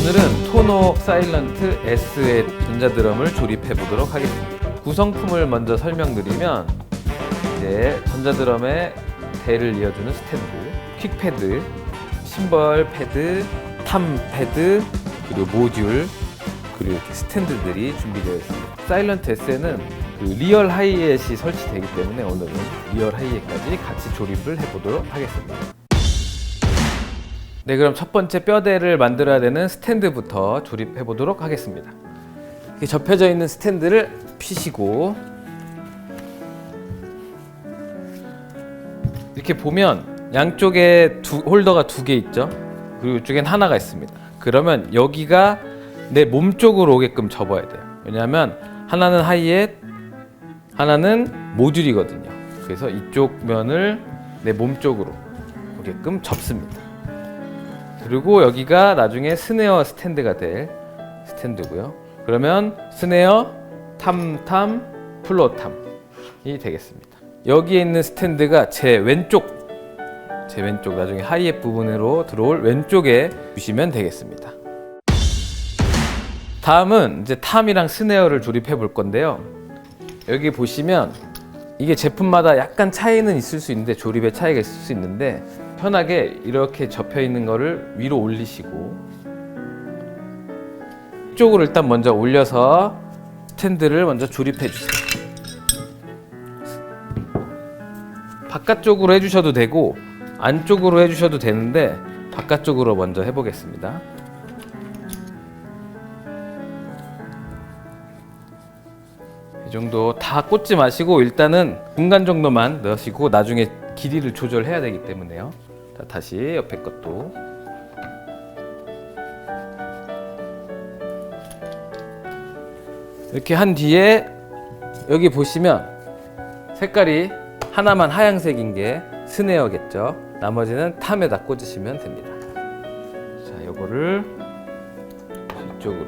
오늘은 토노 사일런트 S의 전자드럼을 조립해 보도록 하겠습니다. 구성품을 먼저 설명드리면 이제 전자드럼의 대를 이어주는 스탠드, 퀵패드, 심벌 패드, 탐 패드, 그리고 모듈, 그리고 이렇게 스탠드들이 준비되어 있습니다. 사일런트 S에는 그 리얼 하이햇이 설치되기 때문에 오늘은 리얼 하이햇까지 같이 조립을 해보도록 하겠습니다. 네, 그럼 첫 번째 뼈대를 만들어야 되는 스탠드부터 조립해 보도록 하겠습니다. 이렇게 접혀져 있는 스탠드를 피시고 이렇게 보면 양쪽에 홀더가 두 개 있죠. 그리고 이쪽엔 하나가 있습니다. 그러면 여기가 내 몸 쪽으로 오게끔 접어야 돼요. 왜냐하면 하나는 하이햇, 하나는 모듈이거든요. 그래서 이쪽 면을 내 몸 쪽으로 오게끔 접습니다. 그리고 여기가 나중에 스네어 스탠드가 될 스탠드고요. 그러면 스네어, 탐탐, 플로탐이 되겠습니다. 여기에 있는 스탠드가 제 왼쪽 나중에 하이햇 부분으로 들어올 왼쪽에 두시면 되겠습니다. 다음은 이제 탐이랑 스네어를 조립해 볼 건데요. 여기 보시면 이게 제품마다 약간 차이는 있을 수 있는데, 조립의 차이가 있을 수 있는데, 편하게 이렇게 접혀 있는 거를 위로 올리시고 이쪽으로 일단 먼저 올려서 스탠드를 먼저 조립해 주세요. 바깥쪽으로 해주셔도 되고 안쪽으로 해주셔도 되는데 바깥쪽으로 먼저 해보겠습니다. 이 정도 다 꽂지 마시고 일단은 중간 정도만 넣으시고 나중에 길이를 조절해야 되기 때문에요. 자, 다시 옆에 것도 이렇게 한 뒤에 여기 보시면 색깔이 하나만 하얀색인 게 스네어겠죠. 나머지는 탐에다 꽂으시면 됩니다. 자, 요거를 이쪽으로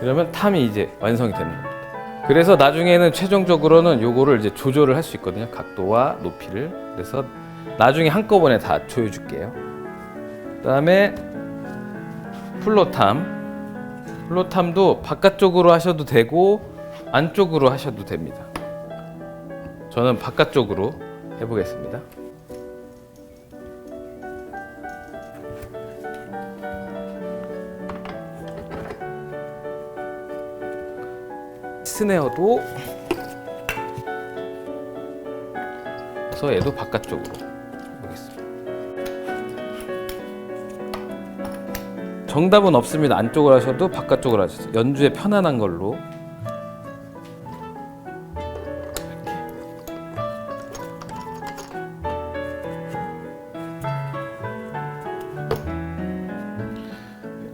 그러면 탐이 이제 완성이 되는 겁니다. 그래서 나중에는 최종적으로는 요거를 이제 조절을 할 수 있거든요. 각도와 높이를. 그래서 나중에 한꺼번에 다 조여줄게요. 그 다음에 플로탐도 바깥쪽으로 하셔도 되고 안쪽으로 하셔도 됩니다. 저는 바깥쪽으로 해보겠습니다. 스네어도 그래서 얘도 바깥쪽으로 해보겠습니다. 정답은 없습니다. 안쪽으로 하셔도 바깥쪽으로 하셔도 연주에 편안한 걸로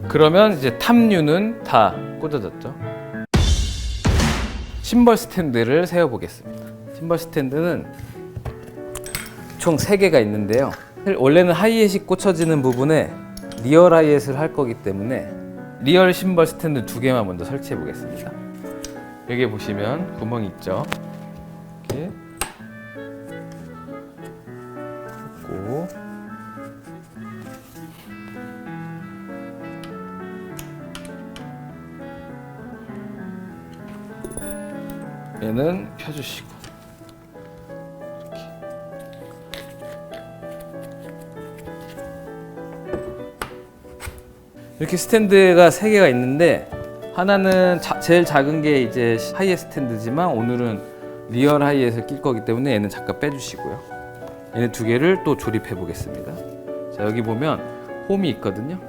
그러면 이제 탐류는 다 꽂아졌죠. 심벌 스탠드를 세워 보겠습니다. 심벌 스탠드는 총 3개가 있는데요. 원래는 하이햇이 꽂혀지는 부분에 리얼 하이햇을 할 거기 때문에 리얼 심벌 스탠드 2개만 먼저 설치해 보겠습니다. 여기 보시면 구멍이 있죠. 이렇게 꽂고 얘는 펴주시고 이렇게 스탠드가 3개가 있는데 하나는 제일 작은 게 이제 하이햇 스탠드지만 오늘은 리얼 하이햇을 낄 거기 때문에 얘는 잠깐 빼주시고요. 얘는 2개를 또 조립해 보겠습니다. 자, 여기 보면 홈이 있거든요.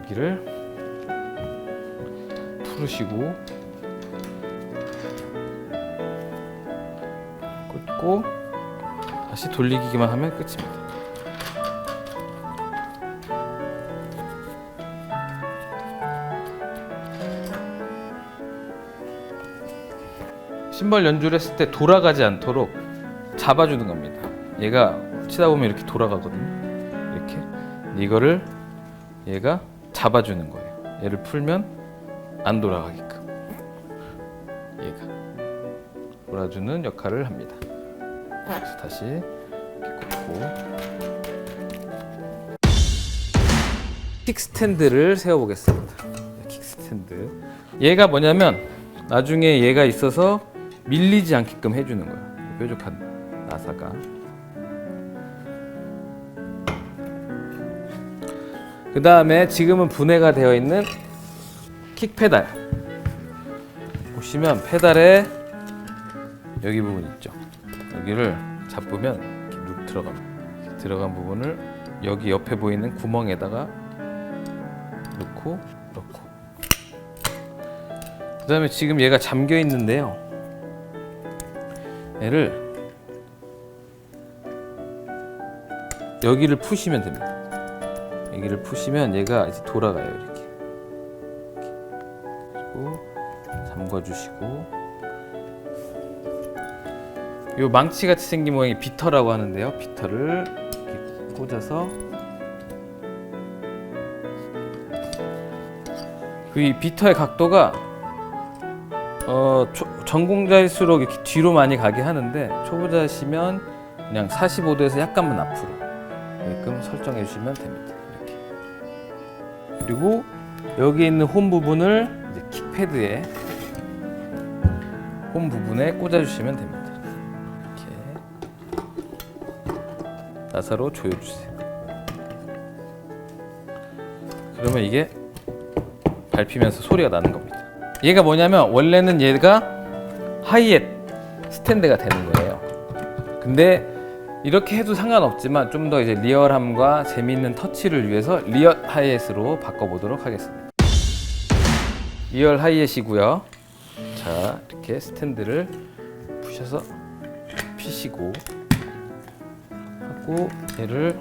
여기를 풀으시고 꽂고 다시 돌리기만 하면 끝입니다. 심벌 연주를 했을 때 돌아가지 않도록 잡아주는 겁니다. 얘가 치다 보면 이렇게 돌아가거든요. 이렇게 이거를 얘가 잡아주는 거예요. 얘를 풀면 안 돌아가게끔. 얘가 몰아주는 역할을 합니다. 그래서 다시 이렇게 꽂고 킥스탠드를 세워보겠습니다. 킥스탠드. 얘가 뭐냐면 나중에 얘가 있어서 밀리지 않게끔 해주는 거예요. 뾰족한 나사가. 그 다음에 지금은 분해가 되어 있는 킥 페달. 보시면 페달에 여기 부분 있죠. 여기를 잡으면 이렇게 눌 들어갑니다. 들어간 부분을 여기 옆에 보이는 구멍에다가 넣고. 그 다음에 지금 얘가 잠겨 있는데요. 얘를 여기를 푸시면 됩니다. 여기를 푸시면 얘가 이제 돌아가요. 이렇게. 그리고 잠궈주시고, 이 망치같이 생긴 모양이 비터라고 하는데요. 비터를 이렇게 꽂아서 이 비터의 각도가 전공자일수록 이렇게 뒤로 많이 가게 하는데 초보자시면 그냥 45도에서 약간만 앞으로 이렇게 설정해 주시면 됩니다. 이렇게. 그리고 여기 있는 홈 부분을 이제 킥패드에 홈 부분에 꽂아 주시면 됩니다. 이렇게 나사로 조여 주세요. 그러면 이게 밟히면서 소리가 나는 겁니다. 얘가 뭐냐면 원래는 얘가 하이햇 스탠드가 되는 거예요. 근데 이렇게 해도 상관없지만 좀 더 이제 리얼함과 재미있는 터치를 위해서 리얼 하이햇으로 바꿔보도록 하겠습니다. 리얼 하이햇이고요. 자, 이렇게 스탠드를 푸셔서 피시고 하고 얘를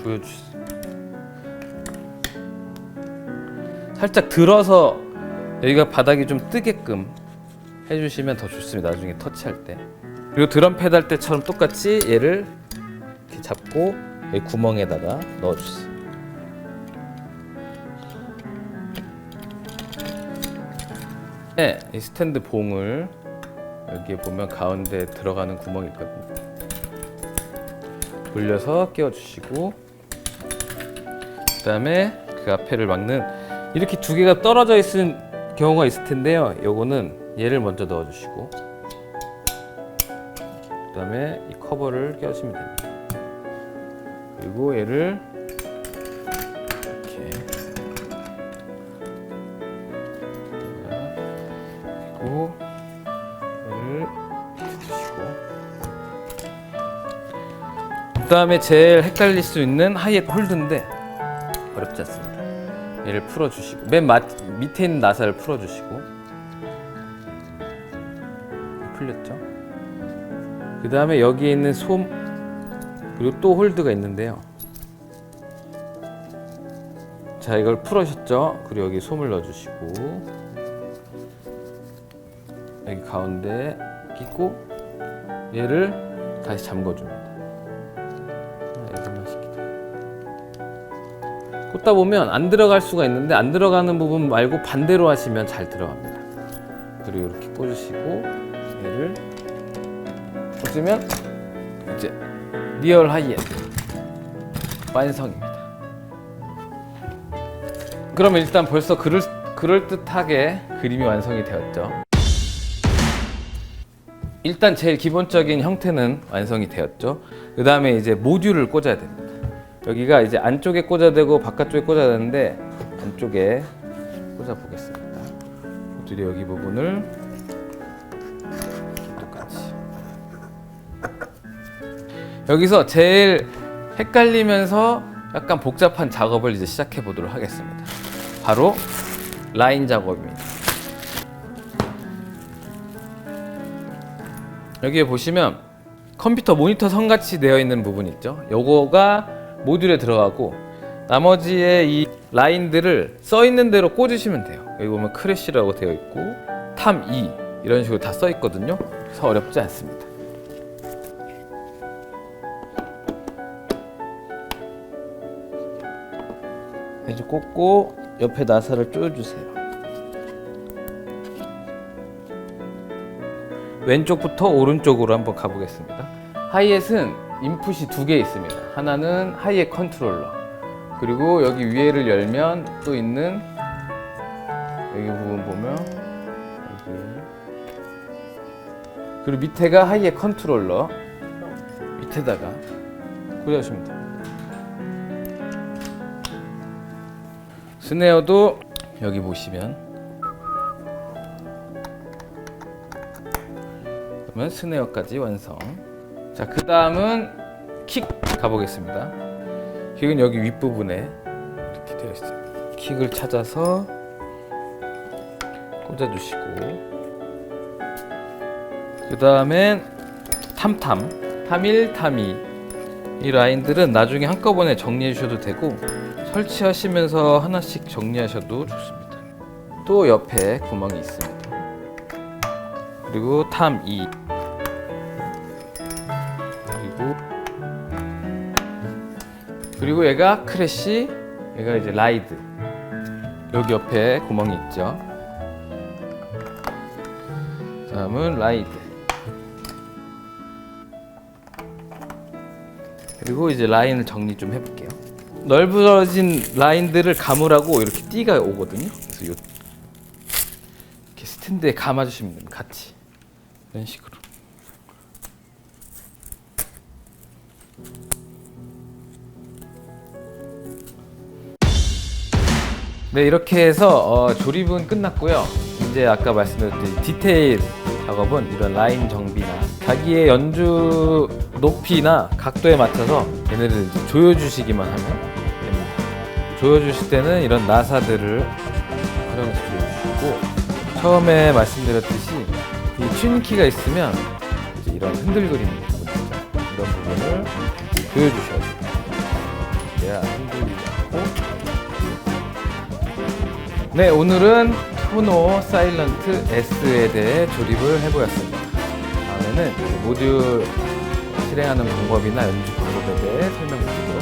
조여주세요. 살짝 들어서 여기가 바닥이 좀 뜨게끔 해주시면 더 좋습니다. 나중에 터치할 때. 그리고 드럼 페달 때처럼 똑같이 얘를 이렇게 잡고 여기 구멍에다가 넣어주세요. 네, 이 스탠드 봉을 여기에 보면 가운데 들어가는 구멍이 있거든요. 돌려서 끼워주시고, 그 다음에 그 앞에를 막는 이렇게 두 개가 떨어져 있는 경우가 있을 텐데요. 요거는 얘를 먼저 넣어주시고, 그 다음에 이 커버를 껴주시면 됩니다. 그리고 얘를 이렇게, 그리고 얘를 두시고, 그 다음에 제일 헷갈릴 수 있는 하이햇 홀드인데 어렵지 않습니다. 얘를 풀어주시고, 맨 밑에 있는 나사를 풀어주시고, 풀렸죠? 그 다음에 여기에 있는 솜, 그리고 또 홀드가 있는데요. 자, 이걸 풀으셨죠? 그리고 여기 솜을 넣어주시고, 여기 가운데 끼고, 얘를 다시 잠궈줍니다. 꽂다 보면 안 들어갈 수가 있는데 안 들어가는 부분 말고 반대로 하시면 잘 들어갑니다. 그리고 이렇게 꽂으시고 얘를 꽂으면 이제 리얼 하이햇 완성입니다. 그럼 일단 벌써 그럴듯하게 그림이 완성이 되었죠. 일단 제일 기본적인 형태는 완성이 되었죠. 그 다음에 이제 모듈을 꽂아야 됩니다. 여기가 이제 안쪽에 꽂아야 되고 바깥쪽에 꽂아야 되는데 안쪽에 꽂아 보겠습니다. 모듈이 여기 부분을 똑같이. 여기서 제일 헷갈리면서 약간 복잡한 작업을 이제 시작해 보도록 하겠습니다. 바로 라인 작업입니다. 여기에 보시면 컴퓨터 모니터 선같이 되어 있는 부분 있죠. 요거가 모듈에 들어가고 나머지의 이 라인들을 써 있는 대로 꽂으시면 돼요. 여기 보면 크래쉬라고 되어 있고 탐2 이런 식으로 다 써 있거든요. 그래서 어렵지 않습니다. 이제 꽂고 옆에 나사를 조여주세요. 왼쪽부터 오른쪽으로 한번 가보겠습니다. 하이햇은 인풋이 두 개 있습니다. 하나는 하이햇 컨트롤러, 그리고 여기 위에를 열면 또 있는 여기 부분 보면 여기, 그리고 밑에가 하이햇 컨트롤러, 밑에다가 꽂아주시면 됩니다. 스네어도 여기 보시면, 그러면 스네어까지 완성. 자, 그 다음은 킥 가보겠습니다. 킥은 여기 윗부분에 이렇게 되어 있습니다. 킥을 찾아서 꽂아주시고, 그 다음엔 탐탐, 탐1, 탐2 이 라인들은 나중에 한꺼번에 정리해 주셔도 되고 설치하시면서 하나씩 정리하셔도 좋습니다. 또 옆에 구멍이 있습니다. 그리고 탐2, 그리고 얘가 크래쉬, 얘가 이제 라이드. 여기 옆에 구멍이 있죠. 다음은 라이드. 그리고 이제 라인을 정리 좀 해볼게요. 넓어진 라인들을 감으라고 이렇게 띠가 오거든요. 그래서 이렇게 스탠드에 감아주시면 됩니다. 같이 이런 식으로. 네, 이렇게 해서 조립은 끝났고요. 이제 아까 말씀드렸듯이 디테일 작업은 이런 라인 정비나 자기의 연주 높이나 각도에 맞춰서 얘네를 이제 조여주시기만 하면 됩니다. 조여주실 때는 이런 나사들을 활용해서 조여주시고, 처음에 말씀드렸듯이 이 튜닝키가 있으면 이제 이런 흔들거리는 부분 있죠. 이런 부분을 조여주셔야 돼요. 그래야 흔들리지 않고. 네, 오늘은 토노 사일런트 S에 대해 조립을 해보았습니다. 다음에는 모듈 실행하는 방법이나 연주 방법에 대해 설명드리겠습니다.